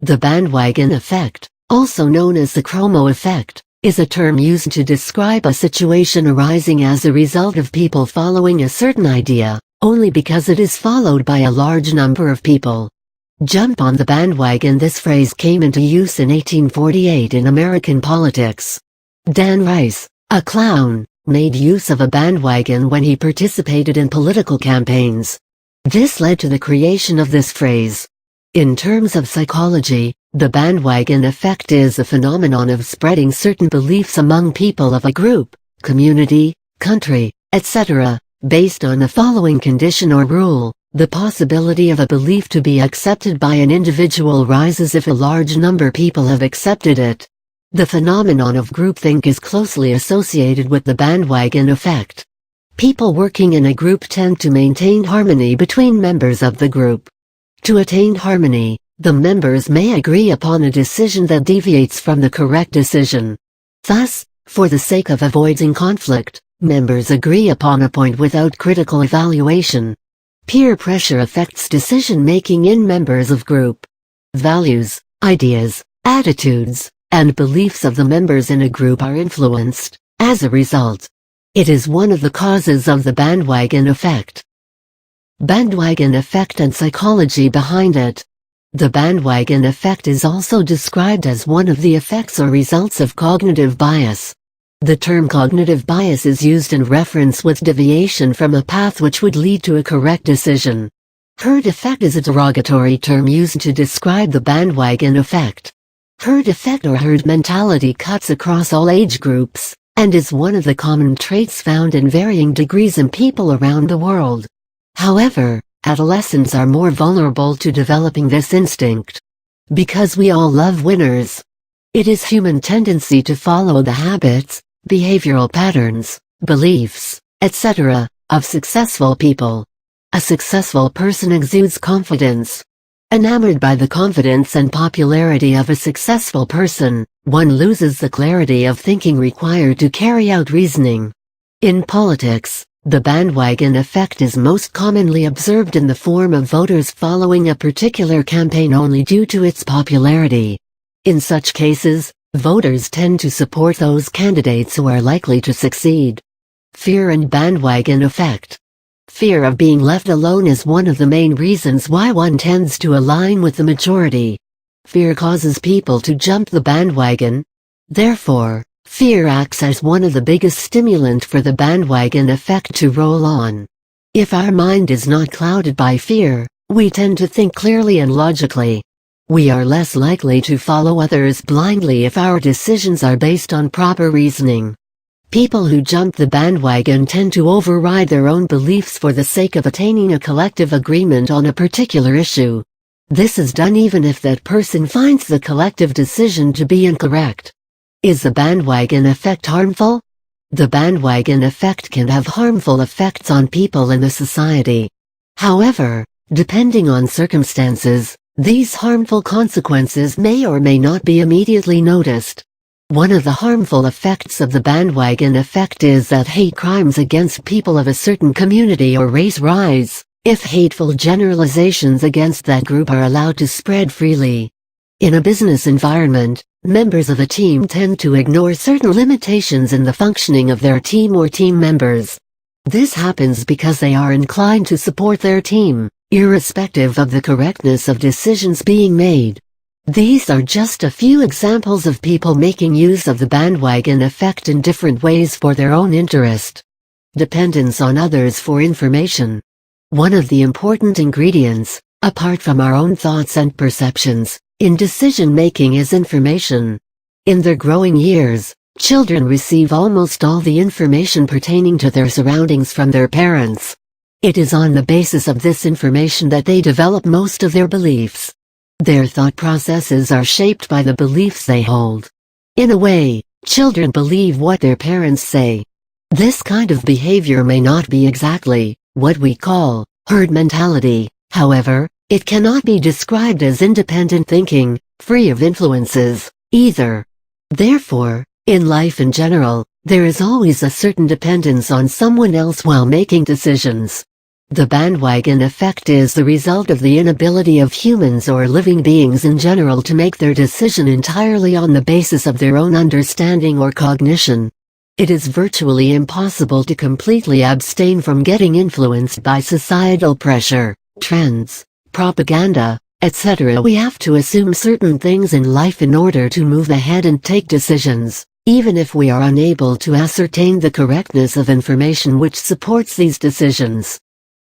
The bandwagon effect, also known as the chromo effect, is a term used to describe a situation arising as a result of people following a certain idea, only because it is followed by a large number of people. Jump on the bandwagon. This phrase came into use in 1848 in American politics. Dan Rice, a clown, made use of a bandwagon when he participated in political campaigns. This led to the creation of this phrase. In terms of psychology, the bandwagon effect is a phenomenon of spreading certain beliefs among people of a group, community, country, etc., based on the following condition or rule. The possibility of a belief to be accepted by an individual rises if a large number of people have accepted it. The phenomenon of groupthink is closely associated with the bandwagon effect. People working in a group tend to maintain harmony between members of the group. To attain harmony, the members may agree upon a decision that deviates from the correct decision. Thus, for the sake of avoiding conflict, members agree upon a point without critical evaluation. Peer pressure affects decision-making in members of group. Values, ideas, attitudes, and beliefs of the members in a group are influenced, as a result. It is one of the causes of the bandwagon effect. Bandwagon effect and psychology behind it. The bandwagon effect is also described as one of the effects or results of cognitive bias. The term cognitive bias is used in reference with deviation from a path which would lead to a correct decision. Herd effect is a derogatory term used to describe the bandwagon effect. Herd effect or herd mentality cuts across all age groups, and is one of the common traits found in varying degrees in people around the world. However, adolescents are more vulnerable to developing this instinct. Because we all love winners. It is human tendency to follow the habits, behavioral patterns, beliefs, etc., of successful people. A successful person exudes confidence. Enamored by the confidence and popularity of a successful person, one loses the clarity of thinking required to carry out reasoning. In politics, the bandwagon effect is most commonly observed in the form of voters following a particular campaign only due to its popularity. In such cases, voters tend to support those candidates who are likely to succeed. Fear and bandwagon effect. Fear of being left alone is one of the main reasons why one tends to align with the majority. Fear causes people to jump the bandwagon. Therefore, fear acts as one of the biggest stimulants for the bandwagon effect to roll on. If our mind is not clouded by fear, we tend to think clearly and logically. We are less likely to follow others blindly if our decisions are based on proper reasoning. People who jump the bandwagon tend to override their own beliefs for the sake of attaining a collective agreement on a particular issue. This is done even if that person finds the collective decision to be incorrect. Is the bandwagon effect harmful? The bandwagon effect can have harmful effects on people in the society. However, depending on circumstances, these harmful consequences may or may not be immediately noticed. One of the harmful effects of the bandwagon effect is that hate crimes against people of a certain community or race rise, if hateful generalizations against that group are allowed to spread freely. In a business environment, members of a team tend to ignore certain limitations in the functioning of their team or team members. This happens because they are inclined to support their team, irrespective of the correctness of decisions being made. These are just a few examples of people making use of the bandwagon effect in different ways for their own interest. Dependence on others for information. One of the important ingredients, apart from our own thoughts and perceptions, in decision-making is information. In their growing years, children receive almost all the information pertaining to their surroundings from their parents. It is on the basis of this information that they develop most of their beliefs. Their thought processes are shaped by the beliefs they hold. In a way, children believe what their parents say. This kind of behavior may not be exactly what we call herd mentality. However, it cannot be described as independent thinking, free of influences, either. Therefore, in life in general, there is always a certain dependence on someone else while making decisions. The bandwagon effect is the result of the inability of humans or living beings in general to make their decision entirely on the basis of their own understanding or cognition. It is virtually impossible to completely abstain from getting influenced by societal pressure, trends, propaganda, etc. We have to assume certain things in life in order to move ahead and take decisions, even if we are unable to ascertain the correctness of information which supports these decisions.